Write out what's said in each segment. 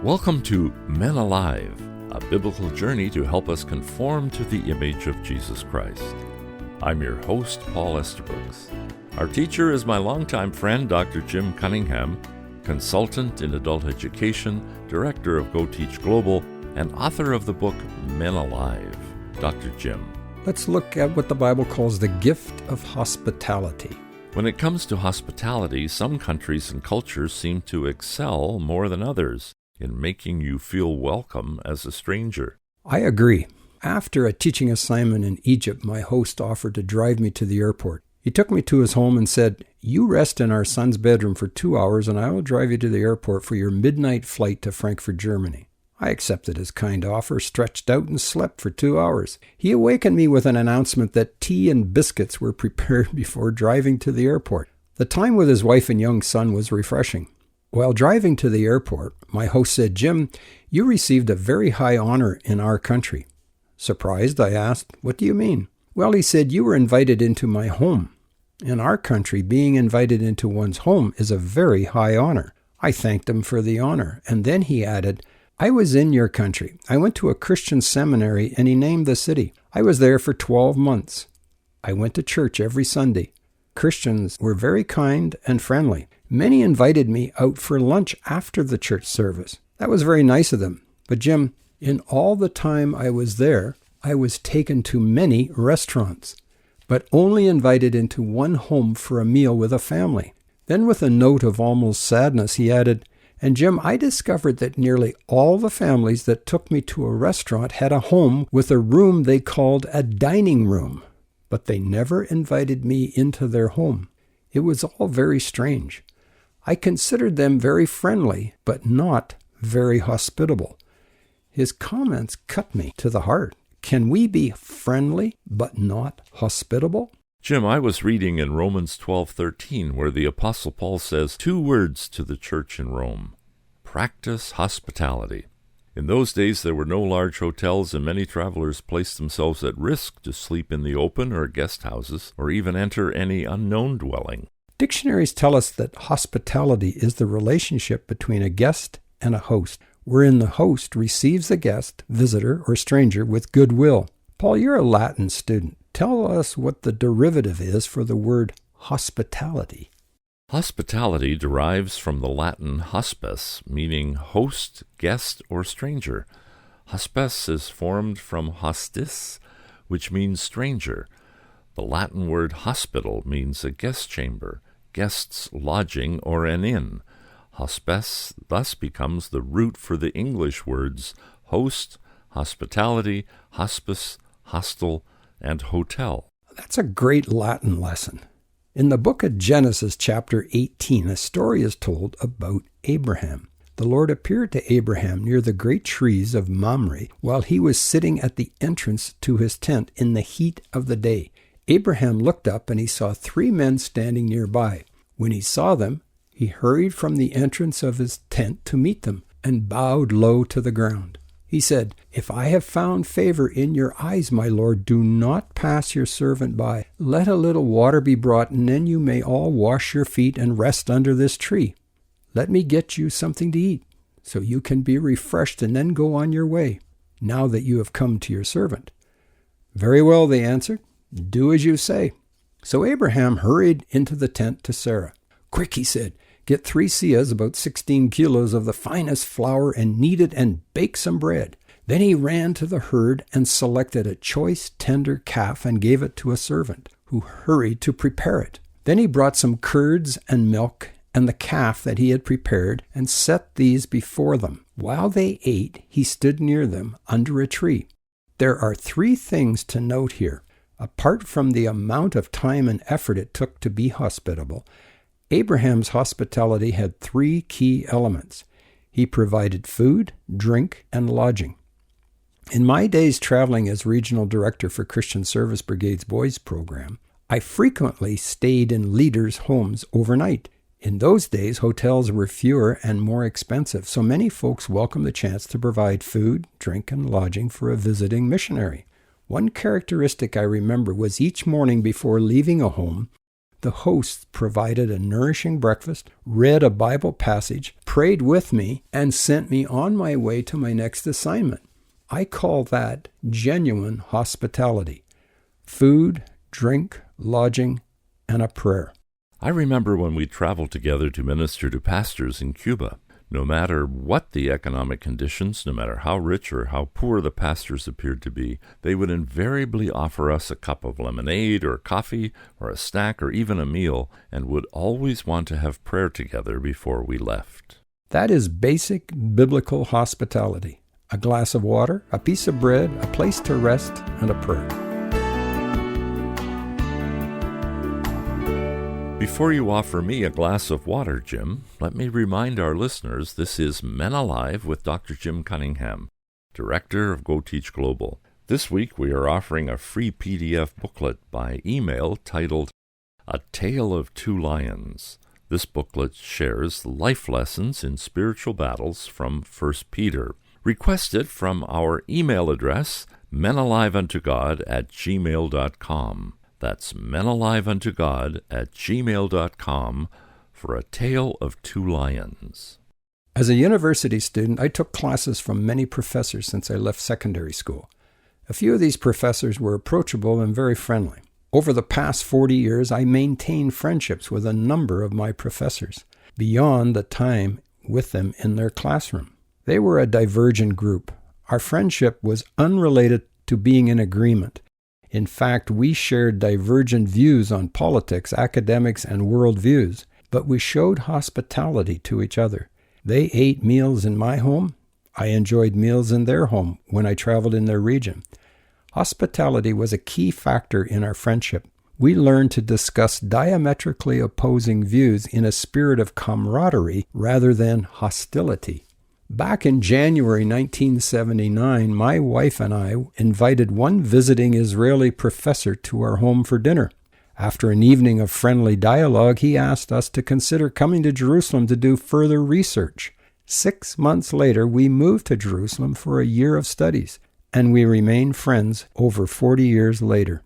Welcome to Men Alive, a biblical journey to help us conform to the image of Jesus Christ. I'm your host, Paul Estabrooks. Our teacher is my longtime friend, Dr. Jim Cunningham, consultant in adult education, director of Go Teach Global, and author of the book Men Alive. Dr. Jim. Let's look at what the Bible calls the gift of hospitality. When it comes to hospitality, some countries and cultures seem to excel more than others in making you feel welcome as a stranger. I agree. After a teaching assignment in Egypt, my host offered to drive me to the airport. He took me to his home and said, "You rest in our son's bedroom for 2 hours and I will drive you to the airport for your midnight flight to Frankfurt, Germany." I accepted his kind offer, stretched out, and slept for 2 hours. He awakened me with an announcement that tea and biscuits were prepared before driving to the airport. The time with his wife and young son was refreshing. While driving to the airport, my host said, "Jim, you received a very high honor in our country." Surprised, I asked, "What do you mean?" "Well," he said, "you were invited into my home." In our country, being invited into one's home is a very high honor. I thanked him for the honor, and then he added, "I was in your country. I went to a Christian seminary," and he named the city. "I was there for 12 months. I went to church every Sunday. Christians were very kind and friendly. Many invited me out for lunch after the church service. That was very nice of them. But Jim, in all the time I was there, I was taken to many restaurants, but only invited into one home for a meal with a family." Then with a note of almost sadness, he added, "And Jim, I discovered that nearly all the families that took me to a restaurant had a home with a room they called a dining room, but they never invited me into their home. It was all very strange. I considered them very friendly, but not very hospitable." His comments cut me to the heart. Can we be friendly but not hospitable? Jim, I was reading in Romans 12:13, where the Apostle Paul says 2 words to the church in Rome: practice hospitality. In those days, there were no large hotels, and many travelers placed themselves at risk to sleep in the open or guest houses, or even enter any unknown dwelling. Dictionaries tell us that hospitality is the relationship between a guest and a host, wherein the host receives the guest, visitor, or stranger with goodwill. Paul, you're a Latin student. Tell us what the derivative is for the word hospitality. Hospitality derives from the Latin hospes, meaning host, guest, or stranger. Hospes is formed from hostis, which means stranger. The Latin word hospital means a guest chamber, guest's lodging, or an inn. Hospes thus becomes the root for the English words host, hospitality, hospice, hostel, and hotel. That's a great Latin lesson. In the book of Genesis, chapter 18, a story is told about Abraham. The Lord appeared to Abraham near the great trees of Mamre while he was sitting at the entrance to his tent in the heat of the day. Abraham looked up and he saw 3 men standing nearby. When he saw them, he hurried from the entrance of his tent to meet them and bowed low to the ground. He said, "If I have found favor in your eyes, my Lord, do not pass your servant by. Let a little water be brought, and then you may all wash your feet and rest under this tree. Let me get you something to eat, so you can be refreshed and then go on your way, now that you have come to your servant." "Very well," they answered. "Do as you say." So Abraham hurried into the tent to Sarah. "Quick," he said, "get 3 seahs, about 16 kilos of the finest flour, and knead it and bake some bread." Then he ran to the herd and selected a choice, tender calf and gave it to a servant, who hurried to prepare it. Then he brought some curds and milk and the calf that he had prepared and set these before them. While they ate, he stood near them under a tree. There are 3 things to note here. Apart from the amount of time and effort it took to be hospitable, Abraham's hospitality had 3 key elements. He provided food, drink, and lodging. In my days traveling as regional director for Christian Service Brigade's Boys Program, I frequently stayed in leaders' homes overnight. In those days, hotels were fewer and more expensive, so many folks welcomed the chance to provide food, drink, and lodging for a visiting missionary. One characteristic I remember was each morning before leaving a home, the host provided a nourishing breakfast, read a Bible passage, prayed with me, and sent me on my way to my next assignment. I call that genuine hospitality. Food, drink, lodging, and a prayer. I remember when we traveled together to minister to pastors in Cuba. No matter what the economic conditions, no matter how rich or how poor the pastors appeared to be, they would invariably offer us a cup of lemonade or coffee or a snack or even a meal, and would always want to have prayer together before we left. That is basic biblical hospitality. A glass of water, a piece of bread, a place to rest, and a prayer. Before you offer me a glass of water, Jim, let me remind our listeners this is Men Alive with Dr. Jim Cunningham, Director of Go Teach Global. This week we are offering a free PDF booklet by email titled A Tale of Two Lions. This booklet shares life lessons in spiritual battles from 1 Peter. Request it from our email address, menaliveuntogod@gmail.com. That's menaliveuntogod@gmail.com for A Tale of Two Lions. As a university student, I took classes from many professors since I left secondary school. A few of these professors were approachable and very friendly. Over the past 40 years, I maintained friendships with a number of my professors, beyond the time with them in their classroom. They were a divergent group. Our friendship was unrelated to being in agreement. In fact, we shared divergent views on politics, academics, and worldviews, but we showed hospitality to each other. They ate meals in my home. I enjoyed meals in their home when I traveled in their region. Hospitality was a key factor in our friendship. We learned to discuss diametrically opposing views in a spirit of camaraderie rather than hostility. Back in January 1979, my wife and I invited one visiting Israeli professor to our home for dinner. After an evening of friendly dialogue, he asked us to consider coming to Jerusalem to do further research. 6 months later, we moved to Jerusalem for a year of studies, and we remain friends over 40 years later.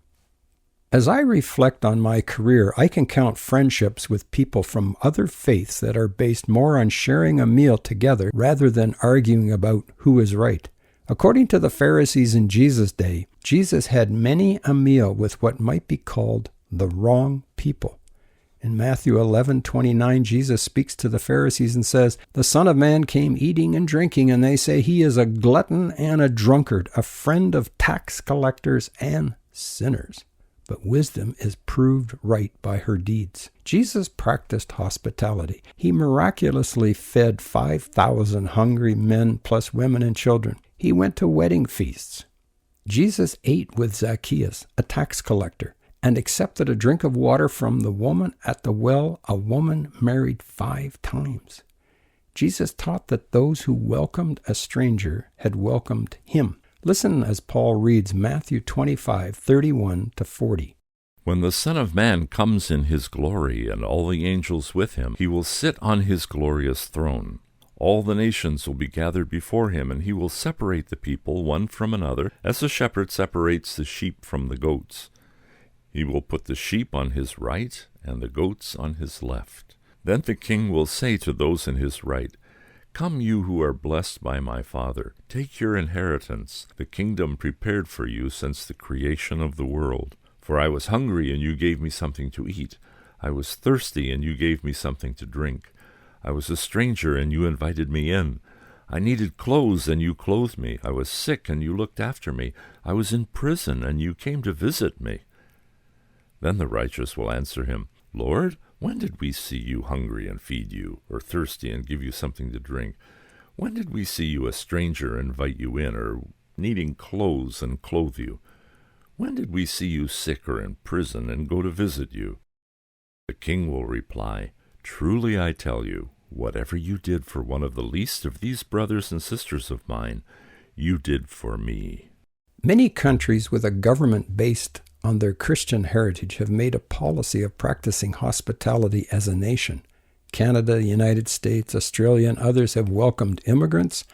As I reflect on my career, I can count friendships with people from other faiths that are based more on sharing a meal together rather than arguing about who is right. According to the Pharisees in Jesus' day, Jesus had many a meal with what might be called the wrong people. In Matthew 11:29, Jesus speaks to the Pharisees and says, "The Son of Man came eating and drinking, and they say he is a glutton and a drunkard, a friend of tax collectors and sinners. But wisdom is proved right by her deeds." Jesus practiced hospitality. He miraculously fed 5,000 hungry men plus women and children. He went to wedding feasts. Jesus ate with Zacchaeus, a tax collector, and accepted a drink of water from the woman at the well, a woman married 5 times. Jesus taught that those who welcomed a stranger had welcomed him. Listen as Paul reads Matthew 25:31-40. When the Son of Man comes in his glory and all the angels with him, he will sit on his glorious throne. All the nations will be gathered before him, and he will separate the people one from another, as a shepherd separates the sheep from the goats. He will put the sheep on his right and the goats on his left. Then the king will say to those in his right, "Come, you who are blessed by my Father, take your inheritance, the kingdom prepared for you since the creation of the world. For I was hungry, and you gave me something to eat. I was thirsty, and you gave me something to drink. I was a stranger, and you invited me in. I needed clothes, and you clothed me. I was sick, and you looked after me. I was in prison, and you came to visit me." Then the righteous will answer him, "Lord, when did we see you hungry and feed you, or thirsty and give you something to drink? When did we see you a stranger and invite you in, or needing clothes and clothe you? When did we see you sick or in prison and go to visit you?" The king will reply, "Truly I tell you, whatever you did for one of the least of these brothers and sisters of mine, you did for me." Many countries with a government based on their Christian heritage have made a policy of practicing hospitality as a nation. Canada, the United States, Australia, and others have welcomed immigrants,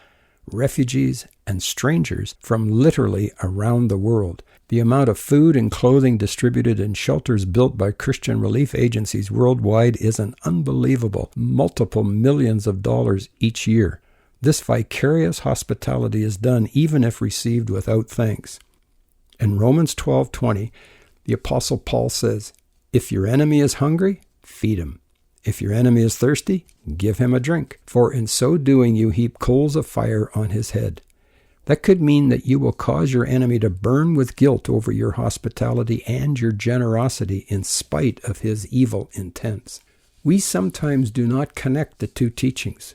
refugees, and strangers from literally around the world. The amount of food and clothing distributed in shelters built by Christian relief agencies worldwide is an unbelievable multiple millions of dollars each year. This vicarious hospitality is done even if received without thanks. In Romans 12:20, the Apostle Paul says, "If your enemy is hungry, feed him. If your enemy is thirsty, give him a drink. For in so doing you heap coals of fire on his head." That could mean that you will cause your enemy to burn with guilt over your hospitality and your generosity in spite of his evil intents. We sometimes do not connect the two teachings,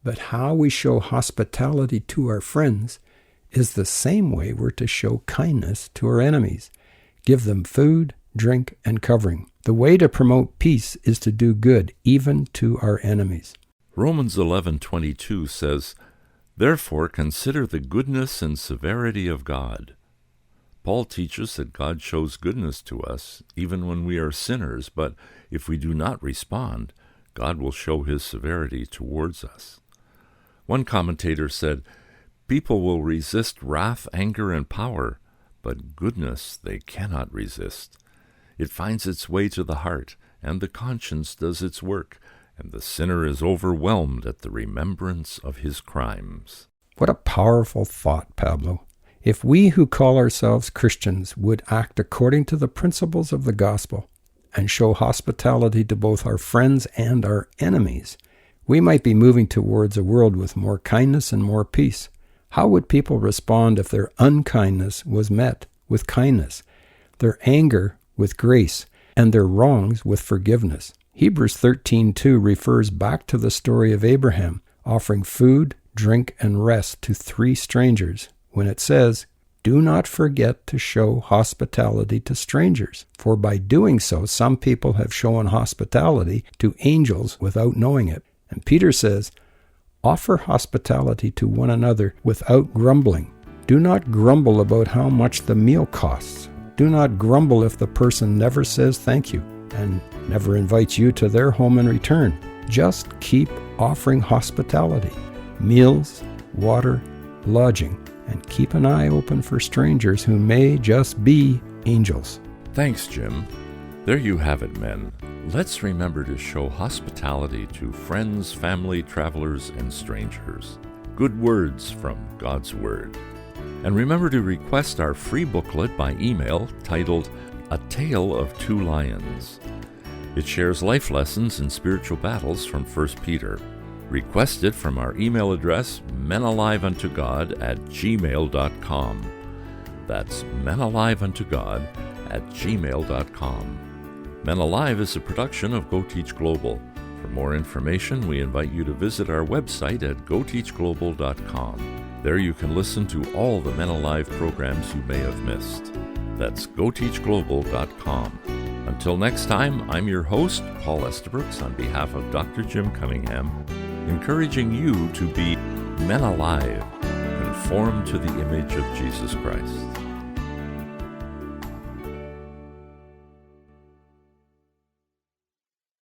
but how we show hospitality to our friends is the same way we're to show kindness to our enemies. Give them food, drink, and covering. The way to promote peace is to do good, even to our enemies. Romans 11:22 says, "Therefore consider the goodness and severity of God." Paul teaches that God shows goodness to us even when we are sinners, but if we do not respond, God will show his severity towards us. One commentator said, "People will resist wrath, anger, and power, but goodness they cannot resist. It finds its way to the heart, and the conscience does its work, and the sinner is overwhelmed at the remembrance of his crimes." What a powerful thought, Pablo. If we who call ourselves Christians would act according to the principles of the gospel and show hospitality to both our friends and our enemies, we might be moving towards a world with more kindness and more peace. How would people respond if their unkindness was met with kindness, their anger with grace, and their wrongs with forgiveness? Hebrews 13:2 refers back to the story of Abraham offering food, drink, and rest to 3 strangers when it says, "Do not forget to show hospitality to strangers, for by doing so some people have shown hospitality to angels without knowing it." And Peter says, "Offer hospitality to one another without grumbling. Do not grumble about how much the meal costs. Do not grumble if the person never says thank you and never invites you to their home in return. Just keep offering hospitality, meals, water, lodging, and keep an eye open for strangers who may just be angels." Thanks, Jim. There you have it, men. Let's remember to show hospitality to friends, family, travelers, and strangers. Good words from God's Word. And remember to request our free booklet by email titled A Tale of Two Lions. It shares life lessons and spiritual battles from 1 Peter. Request it from our email address, menaliveuntogod@gmail.com. That's menaliveuntogod@gmail.com. Men Alive is a production of Go Teach Global. For more information, we invite you to visit our website at goteachglobal.com. There you can listen to all the Men Alive programs you may have missed. That's goteachglobal.com. Until next time, I'm your host, Paul Estabrooks, on behalf of Dr. Jim Cunningham, encouraging you to be Men Alive, conformed to the image of Jesus Christ.